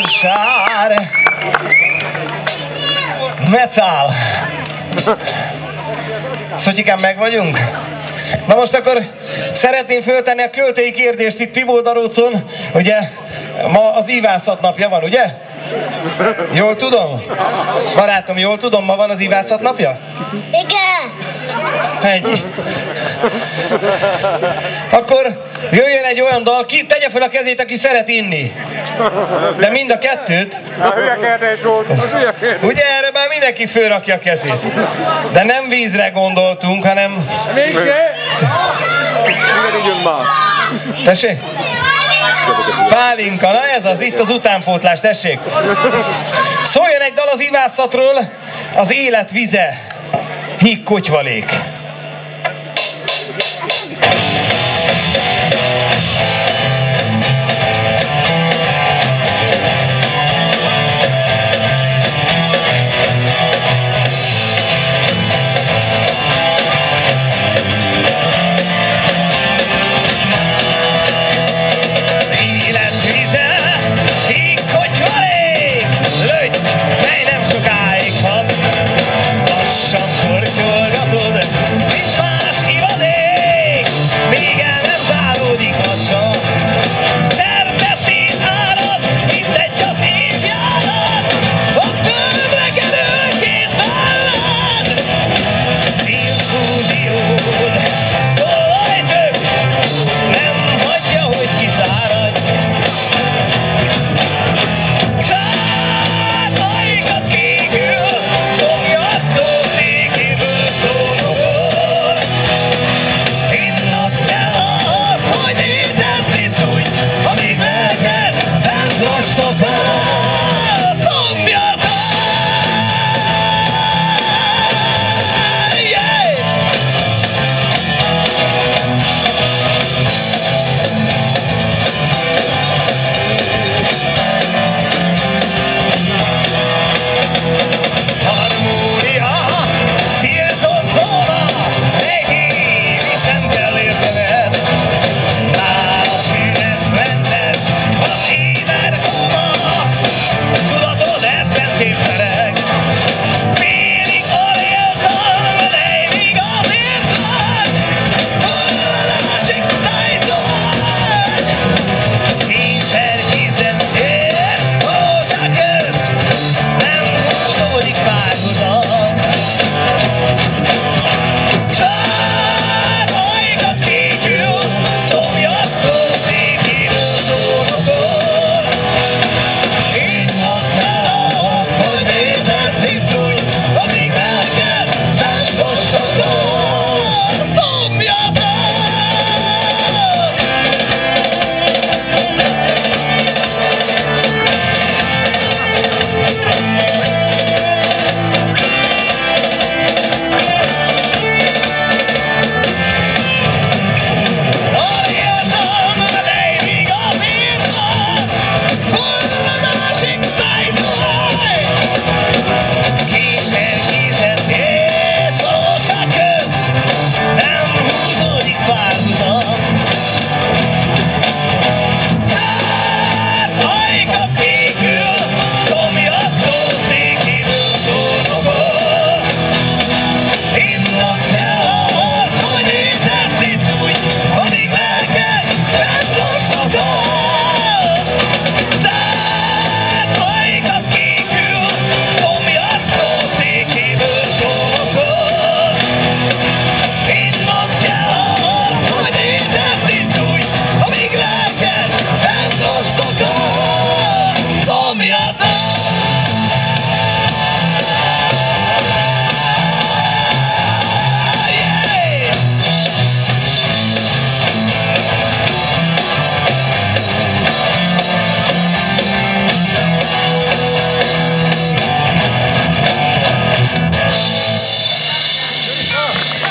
sár. Metal. Szotyikám, meg vagyunk? Na most akkor szeretném föltenni a költői kérdést itt Tibódarócon. Ugye ma az ívászat napja van, ugye? Jól tudom? Barátom, jól tudom, ma van az ívászat napja? Igen. Egy. Akkor jöjjön egy olyan dal, ki tegye fel a kezét, aki szeret inni. De mind a kettőt. Hülye kérdés volt. Ugye erre már mindenki fölrakja a kezét. De nem vízre gondoltunk, hanem... Tessék? Pálinka, na ez az, itt az utánpótlás, tessék. Szóljon egy dal az ivászatról, az élet vize, híg kotyvalék.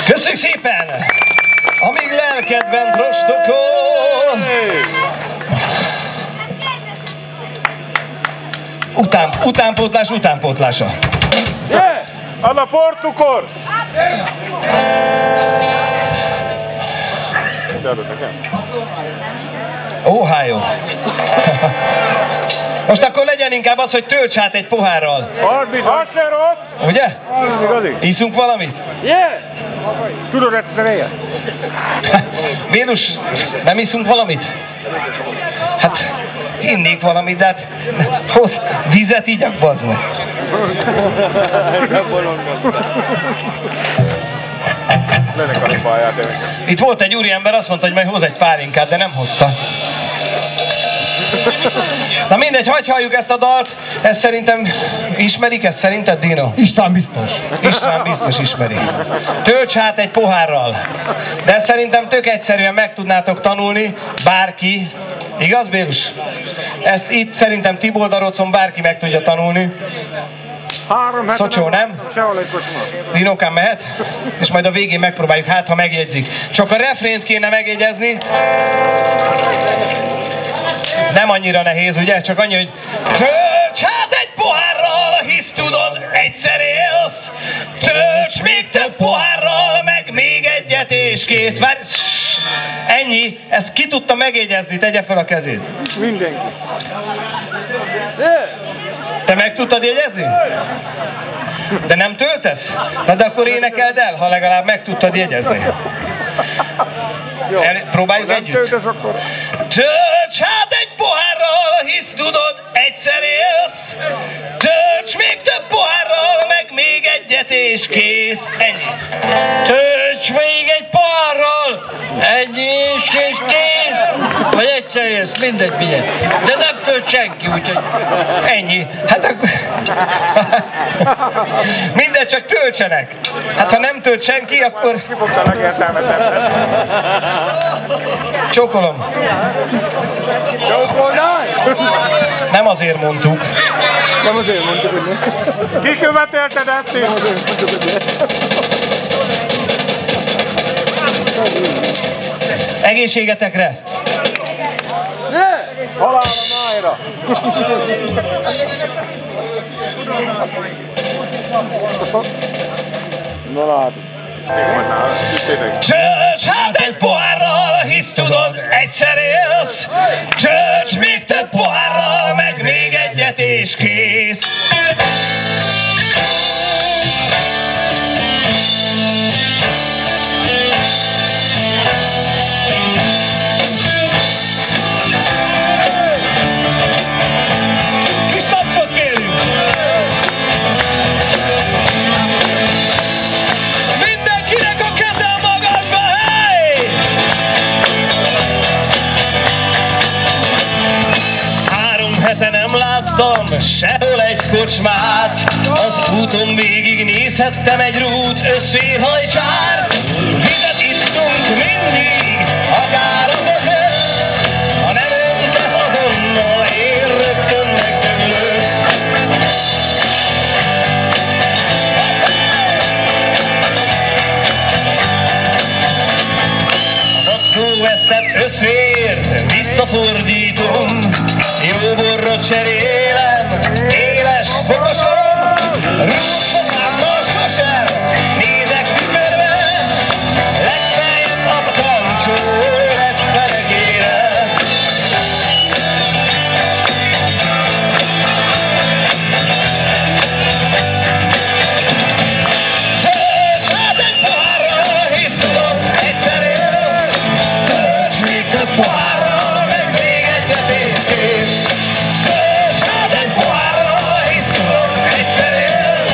Köszönjük szépen! Amíg lelkedben rostokol! Utánpótlás utánpótlása. Yeah! Anna portukor! Ohio. Most akkor legyen inkább az, hogy tölts át egy pohárral. Az se rossz. Ugye? Igazi. Iszunk valamit? Tudod egyszer ilyet? Vénus, nem iszunk valamit? Hát, innék valamit, de hát hoz vizet igyak, bazd meg. Itt volt egy úriember, azt mondta, hogy majd hoz egy pálinkát, de nem hozta. Na mindegy, hagyj halljuk ezt a dalt. Ezt szerintem ismerik, ezt szerinted, Dino? István biztos. István biztos ismeri. Tölts át egy pohárral. De ezt szerintem tök egyszerűen meg tudnátok tanulni, bárki. Igaz, Bélus? Ezt itt szerintem Tiboldarocon bárki meg tudja tanulni. Szocsó, nem? Dinókám mehet? És majd a végén megpróbáljuk, hát ha megjegyzik. Csak a refrént kéne megjegyezni. Nem annyira nehéz, ugye? Csak annyi, hogy tölts hát egy pohárral, hisz tudod, egyszer élsz. Tölts még több pohárral, meg még egyet és kész. Várj, ennyi, ezt ki tudta megjegyezni, tegye fel a kezét. Mindenki. Te meg tudtad jegyezni? De nem töltesz? Na de akkor énekeld el, ha legalább meg tudtad jegyezni. Próbáljuk együtt. Tölts hát egy pohárral, hisz tudod, egyszer élsz. Tölts még több pohárral, meg még egyet és kész. Ennyi. Tölts még egy pohárral, ennyi és kész. Vagy egyszer élsz, mindegy, mindegy. De nem tölt senki, úgyhogy... Ennyi. Hát akkor... Mindegy, csak töltsenek. Hát ha nem tölt senki, akkor... Kifogta a legértelmesebb. Csókolom. Nem azért mondtuk. Nem azért mondtuk, hogy nem. Ki követelted ezt is? Egészségetekre. Halál a májra. Na látod. Tölts hát egy pohárral, hisz tudod, egyszer élsz. Tölts még több pohárral, meg még egyet és kész. Kis tapsot kérünk! Mindenkinek a keze a magasba, hey! 3 hete nem láttam sehol egy kocsmát. Az úton végig nézhettem egy rút összvérhajcsárt. Vizet ittunk mindig, akár az ötöt. Ha nem öntesz azonnal, én rögtön megdöglök. Vesztett összvért visszafordítom, jó borrot cserélem, éles fogosom, rúgfogámmal sosem nézek tükörbe, legfeljebb a kancsó lett felegére. Tölts hát egy pohárral, hisz tudod, egyszer élsz. Tölts még több pohárral, meg még egyet és kész. Tölts hát egy pohárral, hisz tudod, egyszer élsz.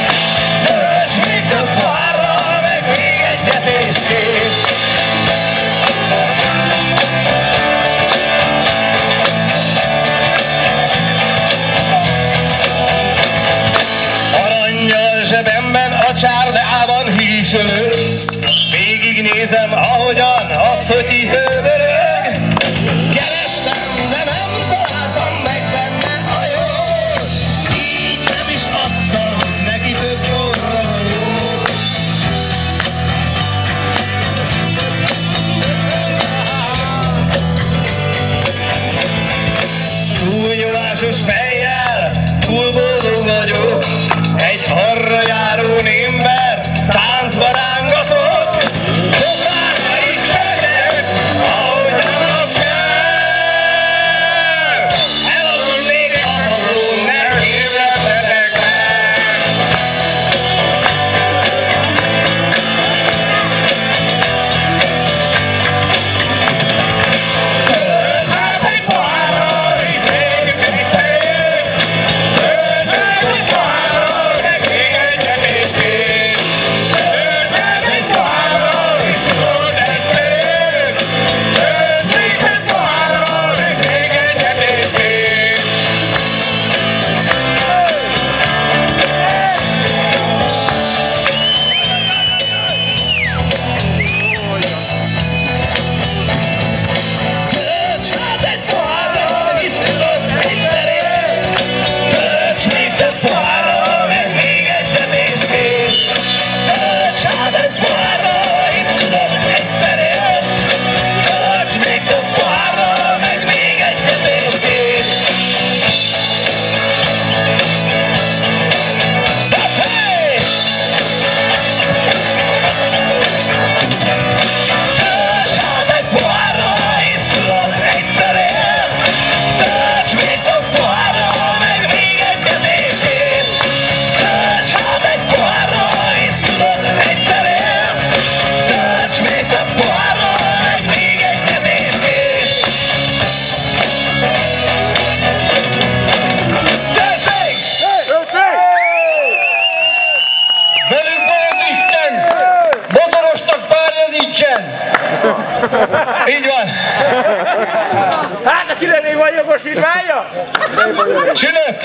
Csülök!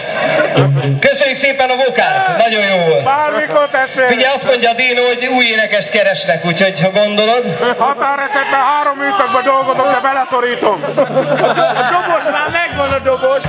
Köszönjük szépen a vokát, nagyon jó volt. Bármikor tessék. Figyelj, azt mondja a Dino, hogy új énekest keresnek, úgyhogy ha gondolod. Határesetben 3 műszakban dolgozok, de beleszorítom. A dobos már megvan a dobos.